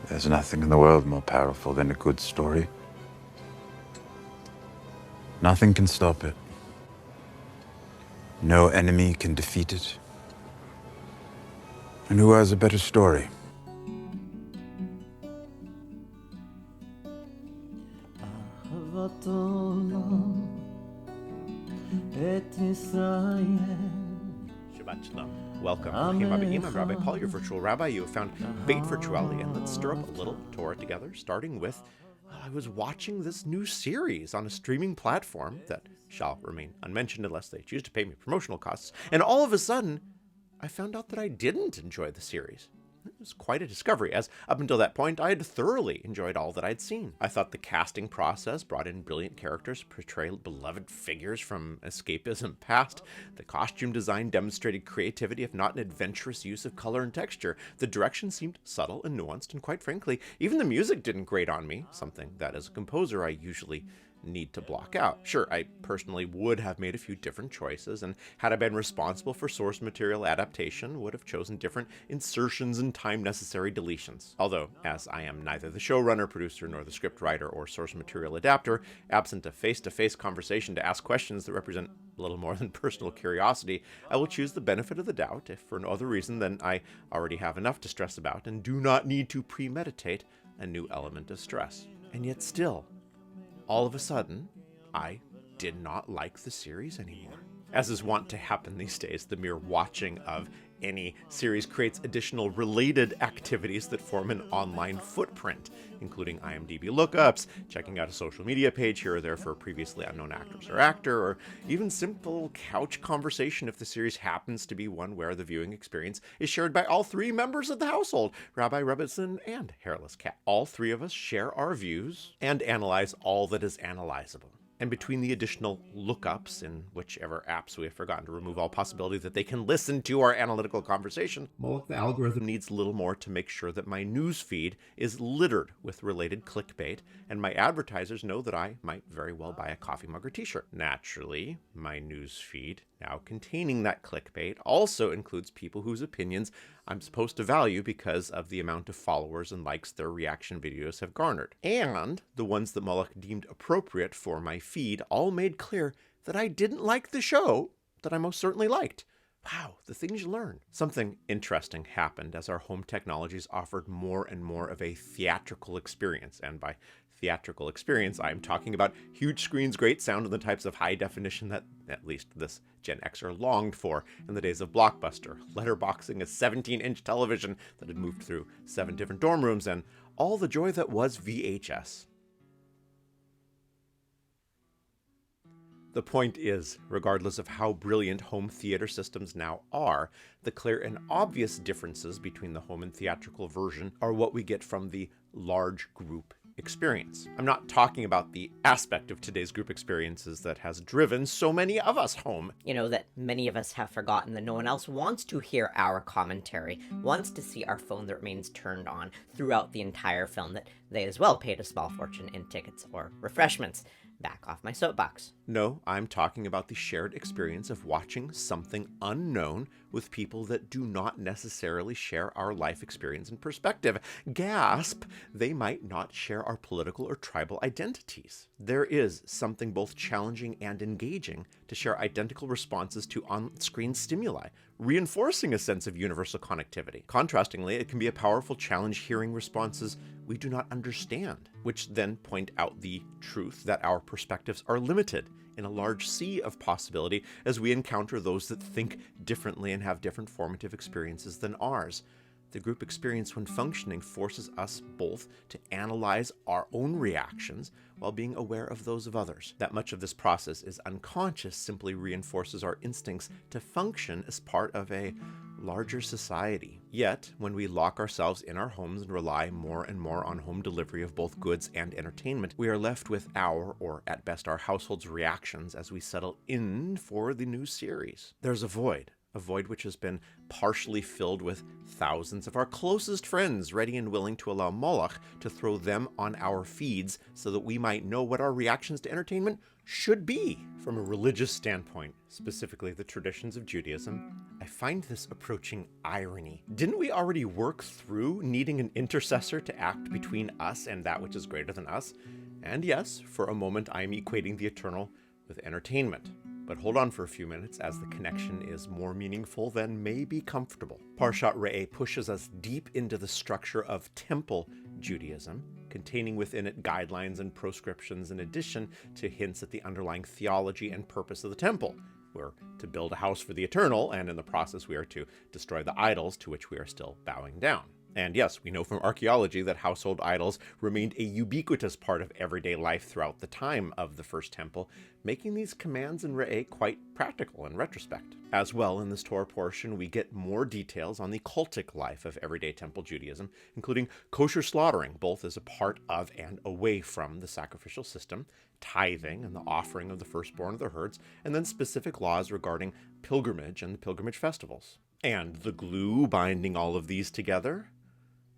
There's nothing in the world more powerful than a good story. Nothing can stop it. No enemy can defeat it. And who has a better story? Shabbat Shalom. Welcome. I'm Rabbi Paul, your virtual rabbi. You have found Beit Virtuali, and let's stir up a little Torah together, starting with I was watching this new series on a streaming platform that shall remain unmentioned unless they choose to pay me promotional costs, and all of a sudden, I found out that I didn't enjoy the series. It was quite a discovery, as up until that point, I had thoroughly enjoyed all that I'd seen. I thought the casting process brought in brilliant characters, portrayed beloved figures from escapism past. The costume design demonstrated creativity, if not an adventurous use of color and texture. The direction seemed subtle and nuanced, and quite frankly, even the music didn't grate on me, something that as a composer I usually need to block out. Sure, I personally would have made a few different choices, and had I been responsible for source material adaptation, would have chosen different insertions and time-necessary deletions. Although, as I am neither the showrunner, producer, nor the script writer or source material adapter, absent a face-to-face conversation to ask questions that represent little more than personal curiosity, I will choose the benefit of the doubt, if for no other reason than I already have enough to stress about and do not need to premeditate a new element of stress. And yet still, all of a sudden, I did not like the series anymore. As is wont to happen these days, the mere watching of any series creates additional related activities that form an online footprint, including IMDb lookups, checking out a social media page here or there for previously unknown actors or actor, or even simple couch conversation if the series happens to be one where the viewing experience is shared by all three members of the household, Rabbi Rebbetzin and Hairless Cat. All three of us share our views and analyze all that is analyzable. And between the additional lookups in whichever apps we have forgotten to remove all possibility that they can listen to our analytical conversation, Moloch, the algorithm, needs little more to make sure that my news feed is littered with related clickbait, and my advertisers know that I might very well buy a coffee mug or t-shirt. Naturally, my news feed, now containing that clickbait, also includes people whose opinions I'm supposed to value because of the amount of followers and likes their reaction videos have garnered. And the ones that Moloch deemed appropriate for my feed all made clear that I didn't like the show that I most certainly liked. Wow, the things you learn. Something interesting happened as our home technologies offered more and more of a theatrical experience. And by theatrical experience, I'm talking about huge screens, great sound, and the types of high definition that at least this Gen Xer longed for in the days of Blockbuster, letterboxing a 17-inch television that had moved through 7 different dorm rooms, and all the joy that was VHS. The point is, regardless of how brilliant home theater systems now are, the clear and obvious differences between the home and theatrical version are what we get from the large group experience. I'm not talking about the aspect of today's group experiences that has driven so many of us home. You know, that many of us have forgotten that no one else wants to hear our commentary, wants to see our phone that remains turned on throughout the entire film, that they as well paid a small fortune in tickets or refreshments. Back off my soapbox. No, I'm talking about the shared experience of watching something unknown with people that do not necessarily share our life experience and perspective. Gasp, they might not share our political or tribal identities. There is something both challenging and engaging to share identical responses to on-screen stimuli, reinforcing a sense of universal connectivity. Contrastingly, it can be a powerful challenge hearing responses we do not understand, which then point out the truth that our perspectives are limited in a large sea of possibility as we encounter those that think differently and have different formative experiences than ours. The group experience when functioning forces us both to analyze our own reactions while being aware of those of others. That much of this process is unconscious simply reinforces our instincts to function as part of a larger society. Yet, when we lock ourselves in our homes and rely more and more on home delivery of both goods and entertainment, we are left with our, or at best our household's reactions as we settle in for the new series. There's a void a void which has been partially filled with thousands of our closest friends ready and willing to allow Moloch to throw them on our feeds so that we might know what our reactions to entertainment should be. From a religious standpoint, specifically the traditions of Judaism, I find this approaching irony. Didn't we already work through needing an intercessor to act between us and that which is greater than us? And yes, for a moment I am equating the eternal with entertainment. But hold on for a few minutes, as the connection is more meaningful than may be comfortable. Parashat Re'eh pushes us deep into the structure of temple Judaism, containing within it guidelines and proscriptions in addition to hints at the underlying theology and purpose of the temple. We're to build a house for the eternal, and in the process we are to destroy the idols to which we are still bowing down. And yes, we know from archaeology that household idols remained a ubiquitous part of everyday life throughout the time of the First Temple, making these commands in Re'eh quite practical in retrospect. As well, in this Torah portion, we get more details on the cultic life of everyday Temple Judaism, including kosher slaughtering, both as a part of and away from the sacrificial system, tithing and the offering of the firstborn of the herds, and then specific laws regarding pilgrimage and the pilgrimage festivals. And the glue binding all of these together?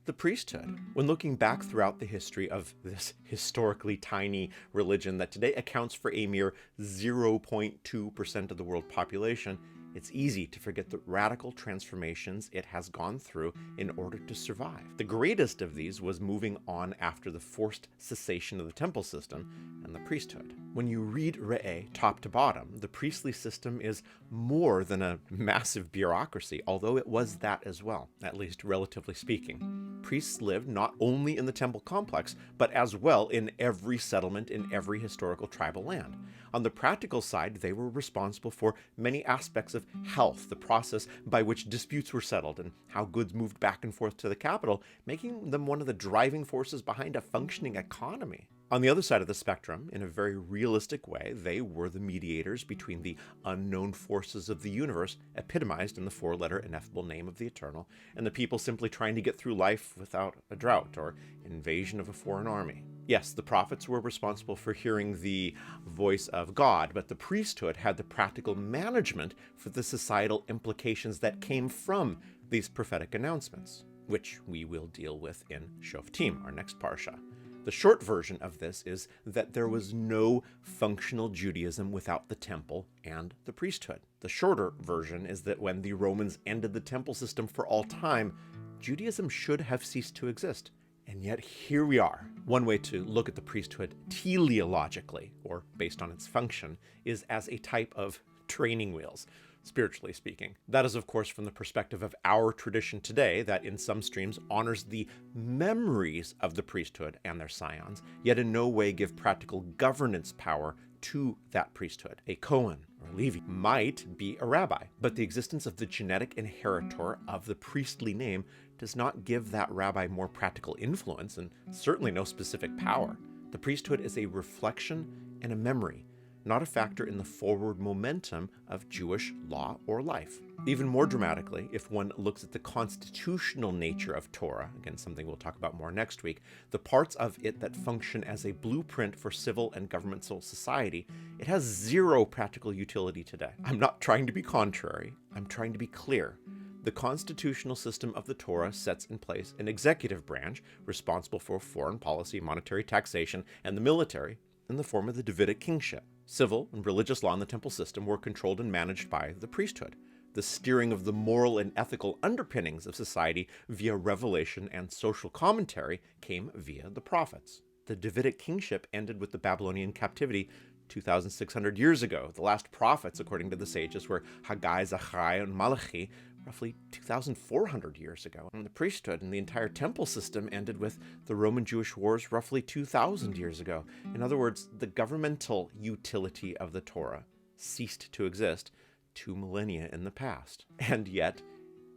The priesthood. When looking back throughout the history of this historically tiny religion that today accounts for a mere 0.2% of the world population, it's easy to forget the radical transformations it has gone through in order to survive. The greatest of these was moving on after the forced cessation of the temple system and the priesthood. When you read Re'eh top to bottom, the priestly system is more than a massive bureaucracy, although it was that as well, at least relatively speaking. Priests lived not only in the temple complex, but as well in every settlement in every historical tribal land. On the practical side, they were responsible for many aspects of health, the process by which disputes were settled, and how goods moved back and forth to the capital, making them one of the driving forces behind a functioning economy. On the other side of the spectrum, in a very realistic way, they were the mediators between the unknown forces of the universe, epitomized in the four-letter ineffable name of the Eternal, and the people simply trying to get through life without a drought or invasion of a foreign army. Yes, the prophets were responsible for hearing the voice of God, but the priesthood had the practical management for the societal implications that came from these prophetic announcements, which we will deal with in Shoftim, our next parsha. The short version of this is that there was no functional Judaism without the temple and the priesthood. The shorter version is that when the Romans ended the temple system for all time, Judaism should have ceased to exist. And yet here we are. One way to look at the priesthood teleologically, or based on its function, is as a type of training wheels, spiritually speaking. That is, of course, from the perspective of our tradition today that in some streams honors the memories of the priesthood and their scions, yet in no way give practical governance power to that priesthood. A Cohen or Levi might be a rabbi, but the existence of the genetic inheritor of the priestly name does not give that rabbi more practical influence and certainly no specific power. The priesthood is a reflection and a memory, not a factor in the forward momentum of Jewish law or life. Even more dramatically, if one looks at the constitutional nature of Torah, again something we'll talk about more next week, the parts of it that function as a blueprint for civil and governmental society, it has zero practical utility today. I'm not trying to be contrary, I'm trying to be clear. The constitutional system of the Torah sets in place an executive branch responsible for foreign policy, monetary taxation, and the military in the form of the Davidic kingship. Civil and religious law in the temple system were controlled and managed by the priesthood. The steering of the moral and ethical underpinnings of society via revelation and social commentary came via the prophets. The Davidic kingship ended with the Babylonian captivity 2,600 years ago. The last prophets, according to the sages, were Haggai, Zechariah, and Malachi, roughly 2,400 years ago. And the priesthood and the entire temple system ended with the Roman-Jewish wars roughly 2,000 years ago. In other words, the governmental utility of the Torah ceased to exist 2 millennia in the past. And yet,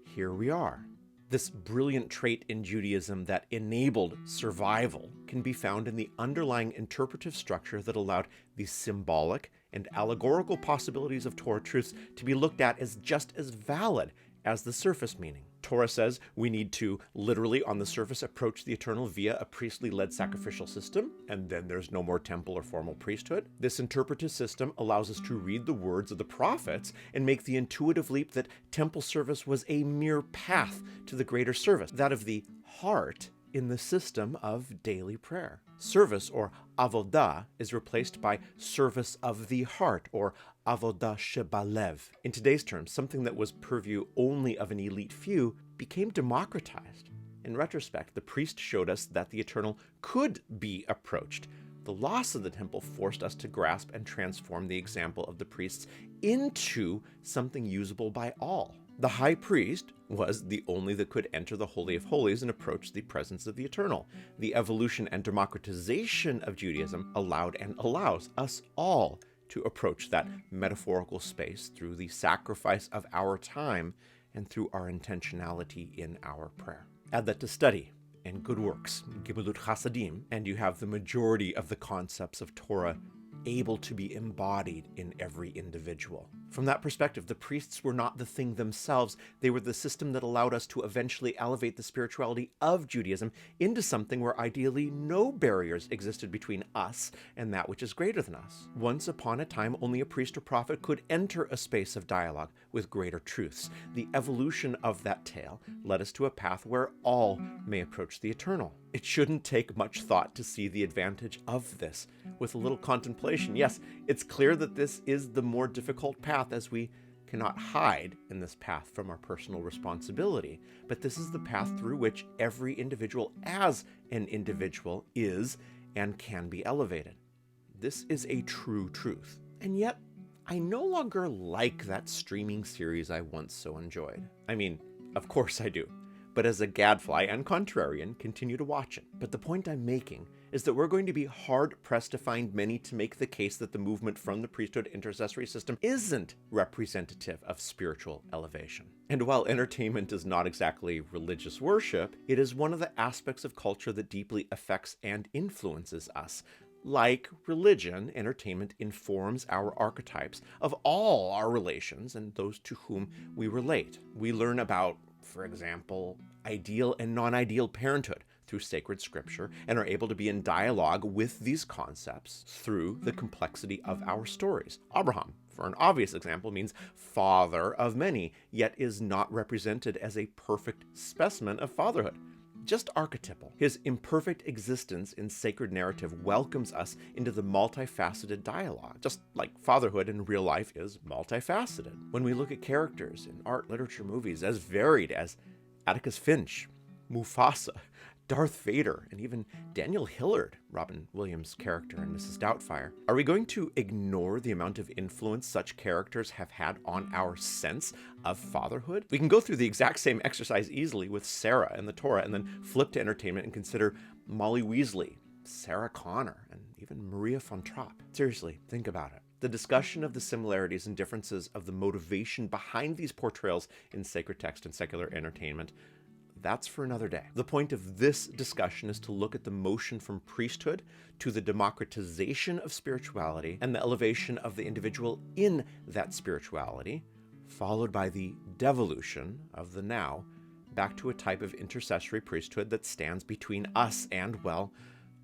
here we are. This brilliant trait in Judaism that enabled survival can be found in the underlying interpretive structure that allowed the symbolic and allegorical possibilities of Torah truths to be looked at as just as valid as the surface meaning. Torah says we need to literally, on the surface, approach the eternal via a priestly-led sacrificial system, and then there's no more temple or formal priesthood. This interpretive system allows us to read the words of the prophets and make the intuitive leap that temple service was a mere path to the greater service, that of the heart in the system of daily prayer. Service, or avodah, is replaced by service of the heart, or avodah shebalev. In today's terms, something that was purview only of an elite few became democratized. In retrospect, the priest showed us that the eternal could be approached. The loss of the temple forced us to grasp and transform the example of the priests into something usable by all. The high priest was the only that could enter the Holy of Holies and approach the presence of the eternal. The evolution and democratization of Judaism allowed and allows us all to approach that metaphorical space through the sacrifice of our time and through our intentionality in our prayer. Add that to study and good works, Gibulut Chasadim, and you have the majority of the concepts of Torah able to be embodied in every individual. From that perspective, the priests were not the thing themselves. They were the system that allowed us to eventually elevate the spirituality of Judaism into something where ideally no barriers existed between us and that which is greater than us. Once upon a time, only a priest or prophet could enter a space of dialogue with greater truths. The evolution of that tale led us to a path where all may approach the eternal. It shouldn't take much thought to see the advantage of this. With a little contemplation, yes, it's clear that this is the more difficult path, as we cannot hide in this path from our personal responsibility, but this is the path through which every individual as an individual is and can be elevated. This is a true truth. And yet, I no longer like that streaming series I once so enjoyed. I mean, of course I do. But as a gadfly and contrarian, continue to watch it. But the point I'm making is that we're going to be hard-pressed to find many to make the case that the movement from the priesthood intercessory system isn't representative of spiritual elevation. And while entertainment is not exactly religious worship, it is one of the aspects of culture that deeply affects and influences us. Like religion, entertainment informs our archetypes of all our relations and those to whom we relate. We learn about, for example, ideal and non-ideal parenthood through sacred scripture and are able to be in dialogue with these concepts through the complexity of our stories. Abraham, for an obvious example, means father of many, yet is not represented as a perfect specimen of fatherhood. Just archetypal. His imperfect existence in sacred narrative welcomes us into the multifaceted dialogue, just like fatherhood in real life is multifaceted. When we look at characters in art, literature, movies as varied as Atticus Finch, Mufasa, Darth Vader, and even Daniel Hillard, Robin Williams' character in Mrs. Doubtfire, are we going to ignore the amount of influence such characters have had on our sense of fatherhood? We can go through the exact same exercise easily with Sarah and the Torah, and then flip to entertainment and consider Molly Weasley, Sarah Connor, and even Maria von Trapp. Seriously, think about it. The discussion of the similarities and differences of the motivation behind these portrayals in sacred text and secular entertainment, that's for another day. The point of this discussion is to look at the motion from priesthood to the democratization of spirituality and the elevation of the individual in that spirituality, followed by the devolution of the now back to a type of intercessory priesthood that stands between us and, well,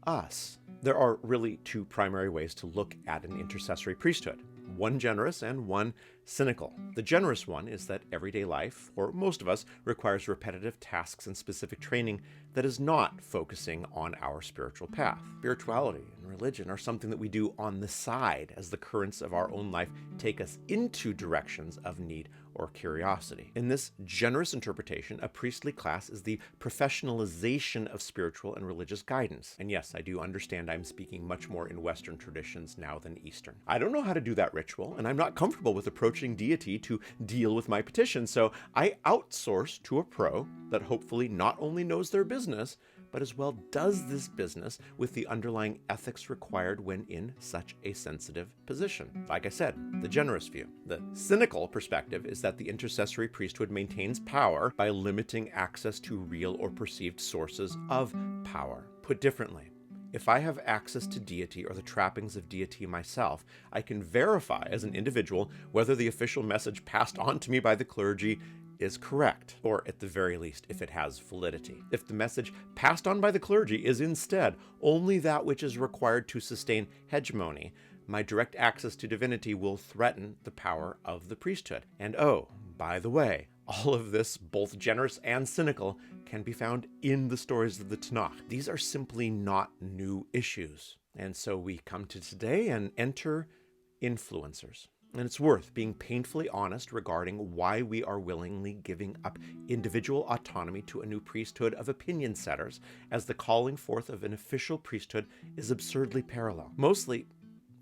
us. There are really two primary ways to look at an intercessory priesthood. One generous and one cynical. The generous one is that everyday life, or most of us, requires repetitive tasks and specific training that is not focusing on our spiritual path. Spirituality and religion are something that we do on the side as the currents of our own life take us into directions of need or curiosity. In this generous interpretation, a priestly class is the professionalization of spiritual and religious guidance. And yes, I do understand I'm speaking much more in Western traditions now than Eastern. I don't know how to do that ritual, and I'm not comfortable with approaching deity to deal with my petition, so I outsource to a pro that hopefully not only knows their business, but as well does this business with the underlying ethics required when in such a sensitive position. Like I said, the generous view. The cynical perspective is that the intercessory priesthood maintains power by limiting access to real or perceived sources of power. Put differently, if I have access to deity or the trappings of deity myself, I can verify as an individual whether the official message passed on to me by the clergy is correct, or at the very least, if it has validity. If the message passed on by the clergy is instead only that which is required to sustain hegemony, my direct access to divinity will threaten the power of the priesthood. And oh, by the way, all of this, both generous and cynical, can be found in the stories of the Tanakh. These are simply not new issues. And so we come to today and enter influencers. And it's worth being painfully honest regarding why we are willingly giving up individual autonomy to a new priesthood of opinion setters, as the calling forth of an official priesthood is absurdly parallel. Mostly,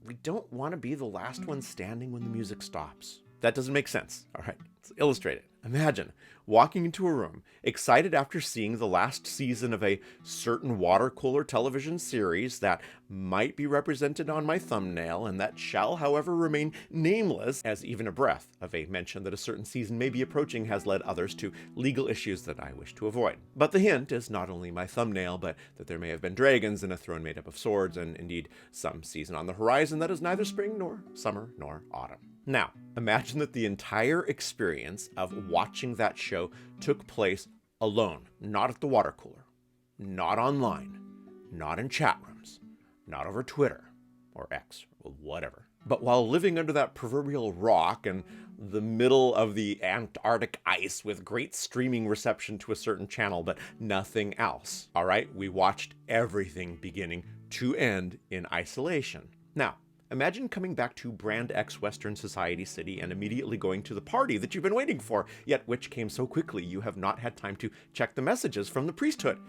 we don't want to be the last one standing when the music stops. That doesn't make sense. All right, let's illustrate it. Imagine walking into a room, excited after seeing the last season of a certain water cooler television series that might be represented on my thumbnail and that shall, however, remain nameless, as even a breath of a mention that a certain season may be approaching has led others to legal issues that I wish to avoid. But the hint is not only my thumbnail, but that there may have been dragons and a throne made up of swords, and indeed some season on the horizon that is neither spring nor summer nor autumn. Now, imagine that the entire experience of watching that show took place alone, not at the water cooler, not online, not in chat rooms, not over Twitter or X or whatever, but while living under that proverbial rock in the middle of the Antarctic ice with great streaming reception to a certain channel, but nothing else. All right, we watched everything beginning to end in isolation. Now, imagine coming back to Brand X Western Society City and immediately going to the party that you've been waiting for, yet which came so quickly you have not had time to check the messages from the priesthood,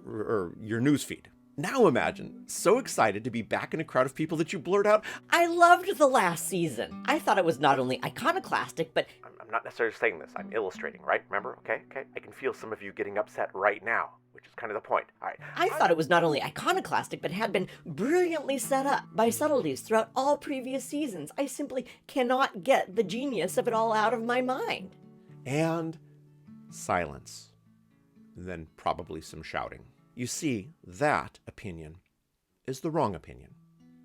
or your newsfeed. Now imagine, so excited to be back in a crowd of people that you blurt out, I loved the last season. I thought it was not only iconoclastic, but... I'm not necessarily saying this, I'm illustrating, right? Remember? Okay? I can feel some of you getting upset right now, which is kind of the point. All right. I thought it was not only iconoclastic, but had been brilliantly set up by subtleties throughout all previous seasons. I simply cannot get the genius of it all out of my mind. And silence. Then probably some shouting. You see, that opinion is the wrong opinion.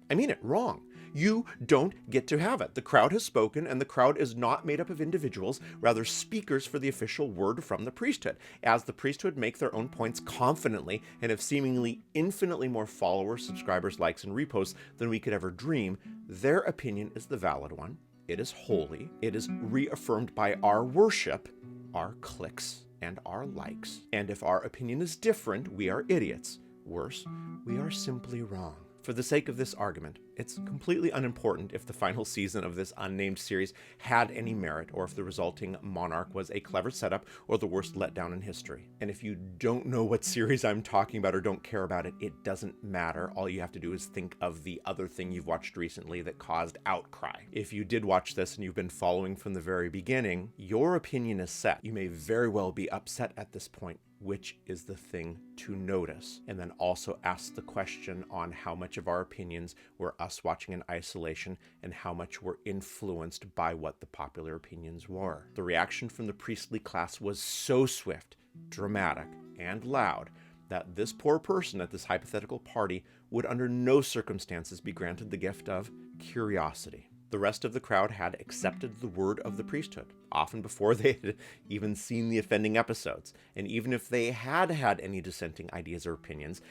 I mean it, wrong. You don't get to have it. The crowd has spoken, and the crowd is not made up of individuals, rather speakers for the official word from the priesthood. As the priesthood make their own points confidently and have seemingly infinitely more followers, subscribers, likes, and reposts than we could ever dream, their opinion is the valid one. It is holy. It is reaffirmed by our worship, our clicks, and our likes. And if our opinion is different, we are idiots. Worse, we are simply wrong. For the sake of this argument, it's completely unimportant if the final season of this unnamed series had any merit, or if the resulting monarch was a clever setup or the worst letdown in history. And if you don't know what series I'm talking about or don't care about it, it doesn't matter. All you have to do is think of the other thing you've watched recently that caused outcry. If you did watch this and you've been following from the very beginning, your opinion is set. You may very well be upset at this point. Which is the thing to notice? And then also ask the question on how much of our opinions were us watching in isolation and how much were influenced by what the popular opinions were. The reaction from the priestly class was so swift, dramatic, and loud that this poor person at this hypothetical party would under no circumstances be granted the gift of curiosity. The rest of the crowd had accepted the word of the priesthood, often before they had even seen the offending episodes. And even if they had had any dissenting ideas or opinions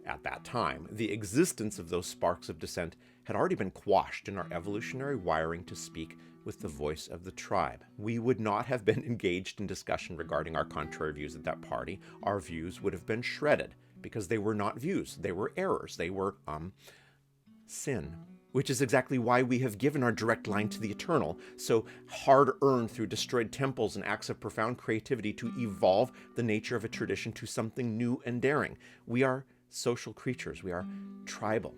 at that time, the existence of those sparks of dissent had already been quashed in our evolutionary wiring to speak with the voice of the tribe. We would not have been engaged in discussion regarding our contrary views at that party. Our views would have been shredded because they were not views. They were errors. They were, sin. Which is exactly why we have given our direct line to the eternal, so hard-earned through destroyed temples and acts of profound creativity to evolve the nature of a tradition to something new and daring. We are social creatures. We are tribal.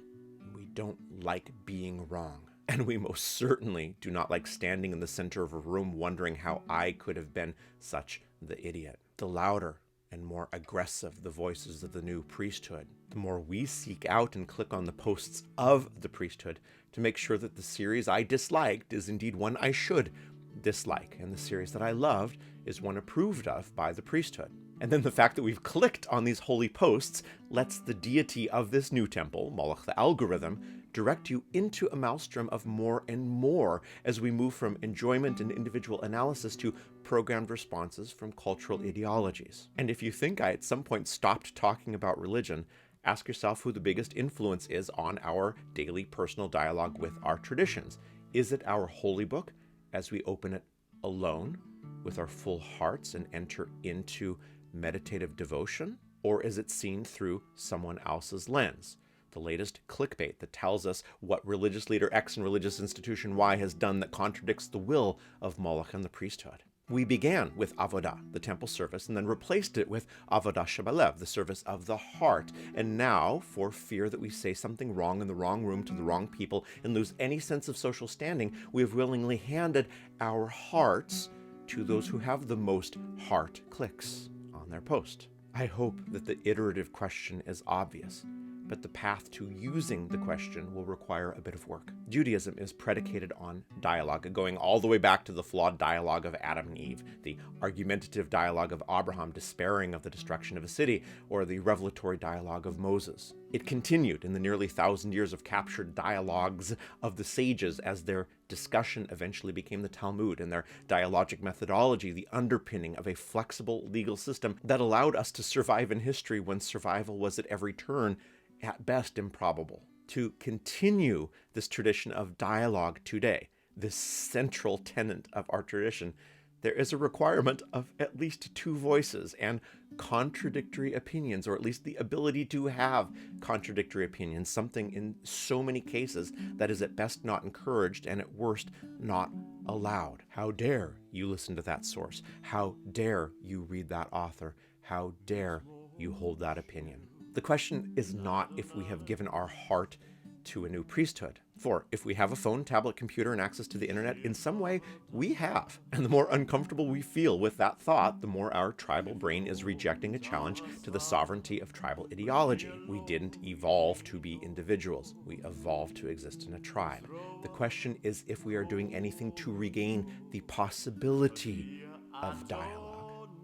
We don't like being wrong. And we most certainly do not like standing in the center of a room wondering how I could have been such the idiot. The louder and more aggressive the voices of the new priesthood, the more we seek out and click on the posts of the priesthood to make sure that the series I disliked is indeed one I should dislike, and the series that I loved is one approved of by the priesthood. And then the fact that we've clicked on these holy posts lets the deity of this new temple, Moloch the algorithm, direct you into a maelstrom of more and more as we move from enjoyment and individual analysis to programmed responses from cultural ideologies. And if you think I at some point stopped talking about religion, ask yourself who the biggest influence is on our daily personal dialogue with our traditions. Is it our holy book as we open it alone with our full hearts and enter into meditative devotion? Or is it seen through someone else's lens? The latest clickbait that tells us what religious leader X and religious institution Y has done that contradicts the will of Moloch and the priesthood. We began with Avodah, the temple service, and then replaced it with Avodah Shebalev, the service of the heart. And now, for fear that we say something wrong in the wrong room to the wrong people and lose any sense of social standing, we have willingly handed our hearts to those who have the most heart clicks on their post. I hope that the iterative question is obvious, but the path to using the question will require a bit of work. Judaism is predicated on dialogue, going all the way back to the flawed dialogue of Adam and Eve, the argumentative dialogue of Abraham despairing of the destruction of a city, or the revelatory dialogue of Moses. It continued in the nearly 1,000 years of captured dialogues of the sages as their discussion eventually became the Talmud and their dialogic methodology, the underpinning of a flexible legal system that allowed us to survive in history when survival was at every turn at best improbable. To continue this tradition of dialogue today, this central tenet of our tradition, there is a requirement of at least two voices and contradictory opinions, or at least the ability to have contradictory opinions, something in so many cases that is at best not encouraged and at worst not allowed. How dare you listen to that source? How dare you read that author? How dare you hold that opinion? The question is not if we have given our heart to a new priesthood. For if we have a phone, tablet, computer, and access to the internet, in some way, we have. And the more uncomfortable we feel with that thought, the more our tribal brain is rejecting a challenge to the sovereignty of tribal ideology. We didn't evolve to be individuals. We evolved to exist in a tribe. The question is if we are doing anything to regain the possibility of dialogue.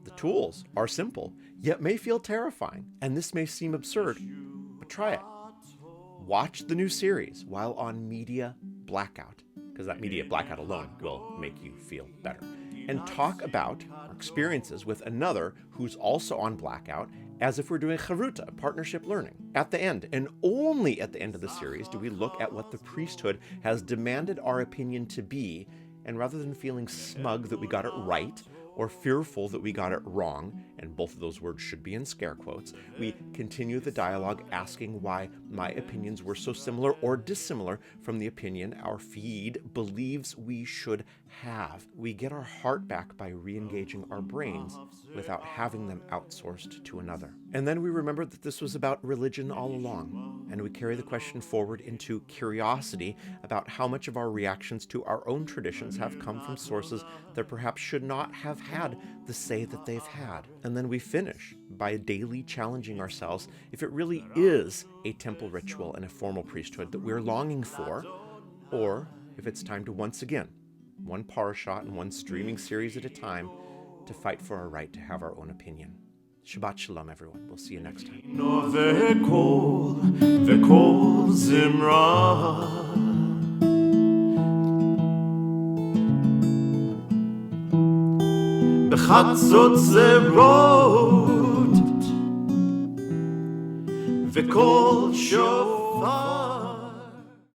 The tools are simple, yet may feel terrifying. And this may seem absurd, but try it. Watch the new series while on media blackout, because that media blackout alone will make you feel better. And talk about our experiences with another who's also on blackout as if we're doing charuta, partnership learning. At the end, and only at the end of the series, do we look at what the priesthood has demanded our opinion to be, and rather than feeling smug that we got it right, or fearful that we got it wrong, and both of those words should be in scare quotes, we continue the dialogue asking why my opinions were so similar or dissimilar from the opinion our feed believes we should have. We get our heart back by re-engaging our brains without having them outsourced to another. And then we remember that this was about religion all along, and we carry the question forward into curiosity about how much of our reactions to our own traditions have come from sources that perhaps should not have had the say that they've had. And then we finish by daily challenging ourselves if it really is a temple ritual and a formal priesthood that we're longing for, or if it's time to once again, one Parashat and one streaming series at a time, to fight for our right to have our own opinion. Shabbat Shalom, everyone. We'll see you next time. בחצות צבאות וקול שופר